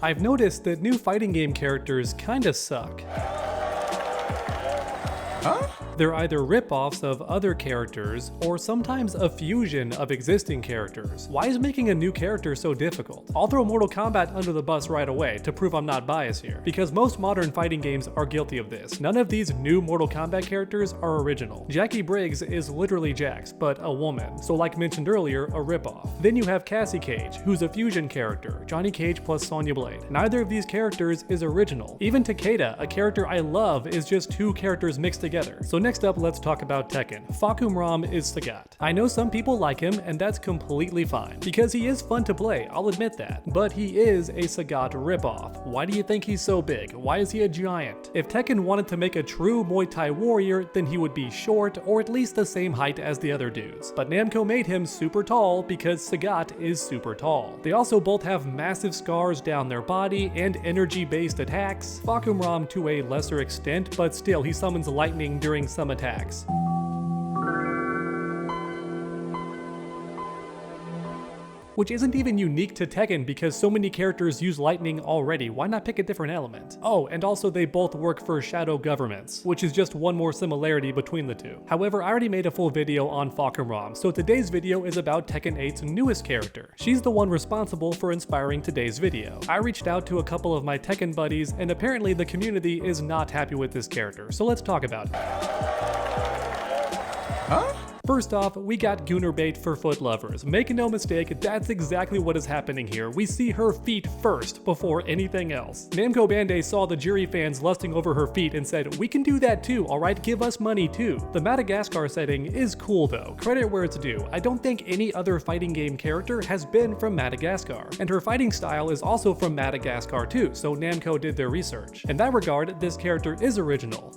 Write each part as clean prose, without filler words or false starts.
I've noticed that new fighting game characters kinda suck. Huh? They're either rip-offs of other characters, or sometimes a fusion of existing characters. Why is making a new character so difficult? I'll throw Mortal Kombat under the bus right away to prove I'm not biased here, because most modern fighting games are guilty of this. None of these new Mortal Kombat characters are original. Jackie Briggs is literally Jax, but a woman, so like mentioned earlier, a rip-off. Then you have Cassie Cage, who's a fusion character, Johnny Cage plus Sonya Blade. Neither of these characters is original. Even Takeda, a character I love, is just two characters mixed together. So next up, let's talk about Tekken. Fakum Ram is Sagat. I know some people like him, and that's completely fine, because he is fun to play, I'll admit that. But he is a Sagat ripoff. Why do you think he's so big? Why is he a giant? If Tekken wanted to make a true Muay Thai warrior, then he would be short, or at least the same height as the other dudes. But Namco made him super tall because Sagat is super tall. They also both have massive scars down their body and energy-based attacks. Fakum Ram to a lesser extent, but still he summons lightning during some attacks. Which isn't even unique to Tekken because so many characters use lightning already, why not pick a different element? Oh, and also they both work for shadow governments, which is just one more similarity between the two. However, I already made a full video on Fakum Ram, so today's video is about Tekken 8's newest character. She's the one responsible for inspiring today's video. I reached out to a couple of my Tekken buddies, and apparently the community is not happy with this character, so let's talk about it. Huh? First off, we got Gooner bait for foot lovers. Make no mistake, that's exactly what is happening here. We see her feet first before anything else. Namco Bandai saw the Juri fans lusting over her feet and said, we can do that too, alright, give us money too. The Madagascar setting is cool though, credit where it's due. I don't think any other fighting game character has been from Madagascar. And her fighting style is also from Madagascar too, so Namco did their research. In that regard, this character is original,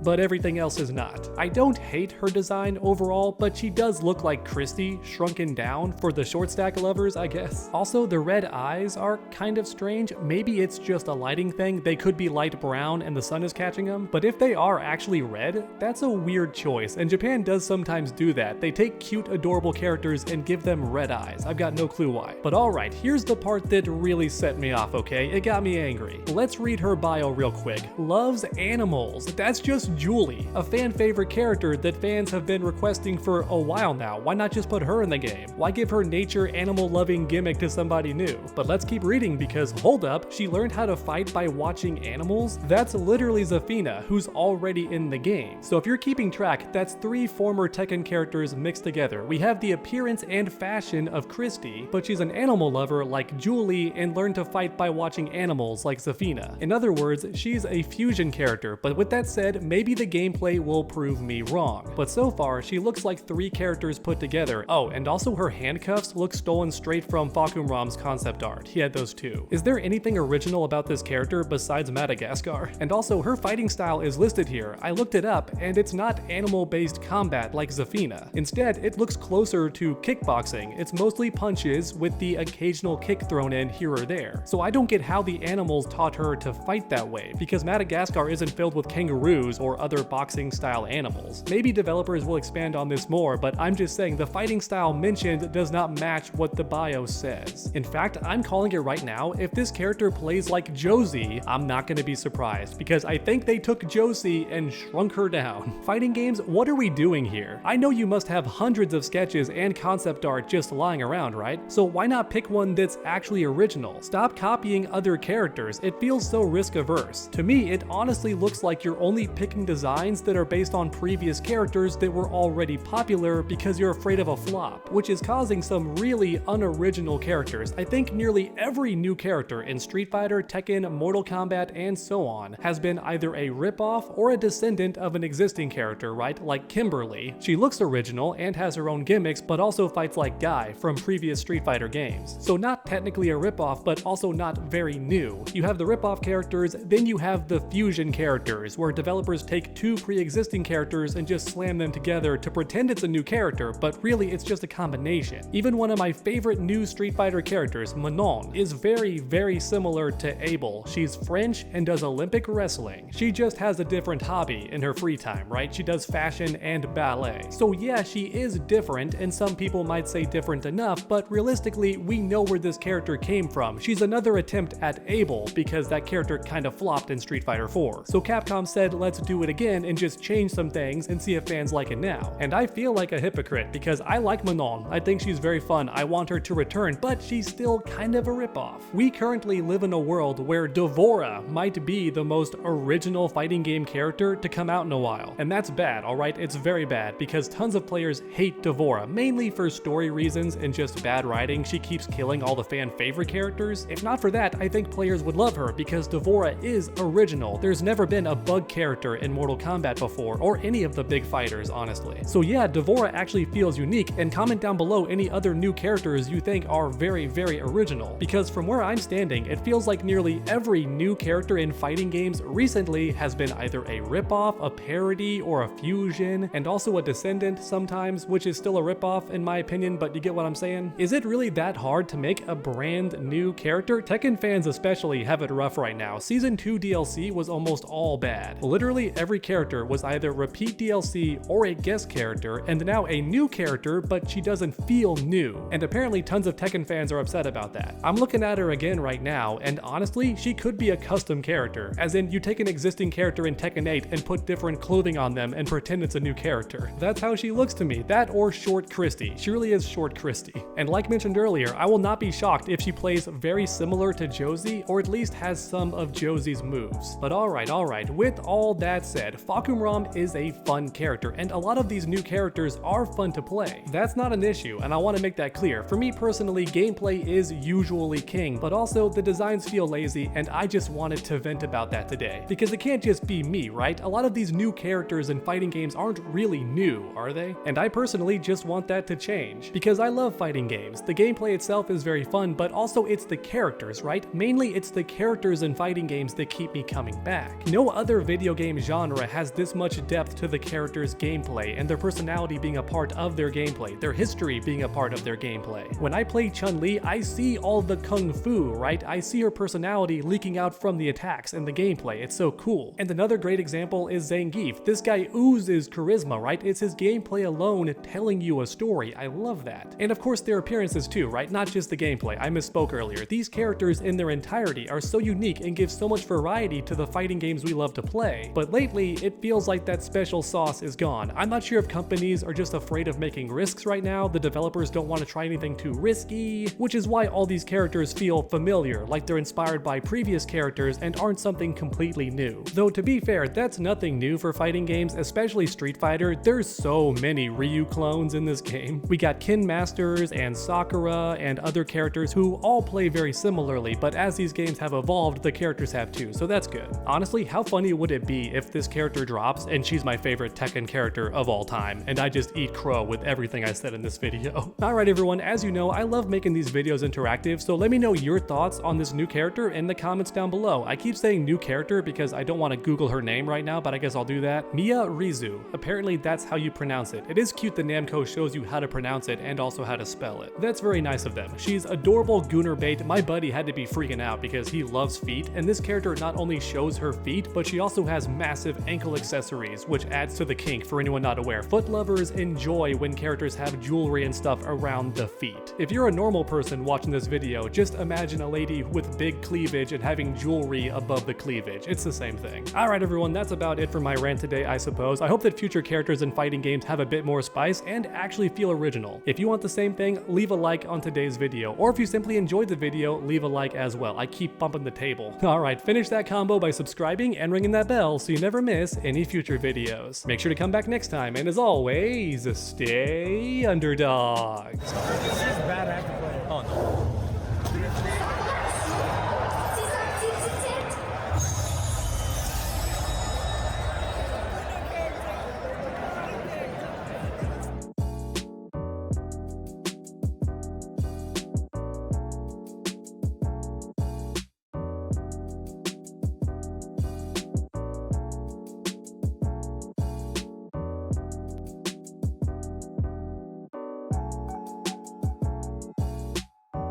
but everything else is not. I don't hate her design overall, but she does look like Christy shrunken down for the short stack lovers, I guess. Also, the red eyes are kind of strange. Maybe it's just a lighting thing. They could be light brown and the sun is catching them, but if they are actually red, that's a weird choice, and Japan does sometimes do that. They take cute, adorable characters and give them red eyes. I've got no clue why. But alright, here's the part that really set me off, okay? It got me angry. Let's read her bio real quick. Loves animals. That's just Julie, a fan favorite character that fans have been requesting for a while now. Why not just put her in the game? Why give her nature animal loving gimmick to somebody new? But let's keep reading because hold up, she learned how to fight by watching animals? That's literally Zafina, who's already in the game. So if you're keeping track, that's 3 former Tekken characters mixed together. We have the appearance and fashion of Christy, but she's an animal lover like Julie and learned to fight by watching animals like Zafina. In other words, she's a fusion character, but with that said, maybe the gameplay will prove me wrong. But so far, she looks like 3 characters put together. Oh, and also her handcuffs look stolen straight from Fakum Ram's concept art. He had those too. Is there anything original about this character besides Madagascar? And also, her fighting style is listed here. I looked it up, and it's not animal-based combat like Zafina. Instead, it looks closer to kickboxing. It's mostly punches with the occasional kick thrown in here or there. So I don't get how the animals taught her to fight that way, because Madagascar isn't filled with kangaroos or other boxing style animals. Maybe developers will expand on this more, but I'm just saying the fighting style mentioned does not match what the bio says. In fact, I'm calling it right now, if this character plays like Josie, I'm not gonna be surprised, because I think they took Josie and shrunk her down. Fighting games, what are we doing here? I know you must have hundreds of sketches and concept art just lying around, right? So why not pick one that's actually original? Stop copying other characters, it feels so risk averse. To me, it honestly looks like you're only picking designs that are based on previous characters that were already popular because you're afraid of a flop, which is causing some really unoriginal characters. I think nearly every new character in Street Fighter, Tekken, Mortal Kombat, and so on has been either a ripoff or a descendant of an existing character, right? Like Kimberly. She looks original and has her own gimmicks, but also fights like Guy from previous Street Fighter games. So not technically a ripoff, but also not very new. You have the ripoff characters, then you have the fusion characters, where developers take two pre-existing characters and just slam them together to pretend it's a new character, but really it's just a combination. Even one of my favorite new Street Fighter characters, Manon, is very similar to Abel. She's French and does Olympic wrestling. She just has a different hobby in her free time, right? She does fashion and ballet. So yeah, she is different, and some people might say different enough, but realistically, we know where this character came from. She's another attempt at Abel, because that character kind of flopped in Street Fighter 4. So Capcom said, let's do it again and just change some things and see if fans like it now. And I feel like a hypocrite, because I like Manon. I think she's very fun. I want her to return, but she's still kind of a ripoff. We currently live in a world where D'Vorah might be the most original fighting game character to come out in a while. And that's bad, alright? It's very bad, because tons of players hate D'Vorah, mainly for story reasons and just bad writing. She keeps killing all the fan favorite characters. If not for that, I think players would love her, because D'Vorah is original. There's never been a bug character in Mortal Kombat before, or any of the big fighters, honestly. So yeah, D'Vorah actually feels unique, and comment down below any other new characters you think are very original, because from where I'm standing, it feels like nearly every new character in fighting games recently has been either a ripoff, a parody, or a fusion, and also a descendant sometimes, which is still a ripoff in my opinion, but you get what I'm saying? Is it really that hard to make a brand new character? Tekken fans especially have it rough right now. Season 2 DLC was almost all bad. Literally every character was either repeat DLC or a guest character, and now a new character, but she doesn't feel new. And apparently tons of Tekken fans are upset about that. I'm looking at her again right now, and honestly, she could be a custom character, as in you take an existing character in Tekken 8 and put different clothing on them and pretend it's a new character. That's how she looks to me. That or Short Christy. She really is Short Christy. And like mentioned earlier, I will not be shocked if she plays very similar to Josie, or at least has some of Josie's moves. But alright, with all that said, Fakumram is a fun character, and a lot of these new characters are fun to play. That's not an issue, and I want to make that clear. For me personally, gameplay is usually king, but also the designs feel lazy, and I just wanted to vent about that today. Because it can't just be me, right? A lot of these new characters in fighting games aren't really new, are they? And I personally just want that to change, because I love fighting games. The gameplay itself is very fun, but also it's the characters, right? Mainly it's the characters in fighting games that keep me coming back. No other video game genre has this much depth to the characters' gameplay, and their personality being a part of their gameplay, their history being a part of their gameplay. When I play Chun-Li, I see all the kung fu, right? I see her personality leaking out from the attacks and the gameplay. It's so cool. And another great example is Zangief. This guy oozes charisma, right? It's his gameplay alone telling you a story. I love that. And of course their appearances too, right? Not just the gameplay. I misspoke earlier. These characters in their entirety are so unique and give so much variety to the fighting games we love to play. But lately, it feels like that special sauce is gone. I'm not sure if companies are just afraid of making risks right now. The developers don't want to try anything too risky, which is why all these characters feel familiar, like they're inspired by previous characters and aren't something completely new. Though to be fair, that's nothing new for fighting games, especially Street Fighter. There's so many Ryu clones in this game. We got Kin Masters and Sakura and other characters who all play very similarly, but as these games have evolved, the characters have too, so that's good. Honestly, how funny would it be if this character drops and she's my favorite Tekken character of all time, and I just eat crow with everything I said in this video? Alright everyone, as you know, I love making these videos interactive, so let me know your thoughts on this new character in the comments down below. I keep saying new character because I don't want to Google her name right now, but I guess I'll do that. Mia Rizu. Apparently that's how you pronounce it. It is cute that Namco shows you how to pronounce it and also how to spell it. That's very nice of them. She's adorable gooner bait. My buddy had to be freaking out because he loves feet, and this character not only shows her feet, but she also has massive ankle accessories, which adds to the kink for anyone not aware. Foot lovers enjoy when characters have jewelry and stuff around the feet. If you're a normal person watching this video, just imagine a lady with big cleavage and having jewelry above the cleavage. It's the same thing. Alright everyone, that's about it for my rant today, I suppose. I hope that future characters in fighting games have a bit more spice and actually feel original. If you want the same thing, leave a like on today's video, or if you simply enjoyed the video, leave a like as well. I keep bumping the table. Alright, finish that combo by subscribing and ringing that bell so you never miss any future videos. Make sure to come back next time, and as always, stay underdogs.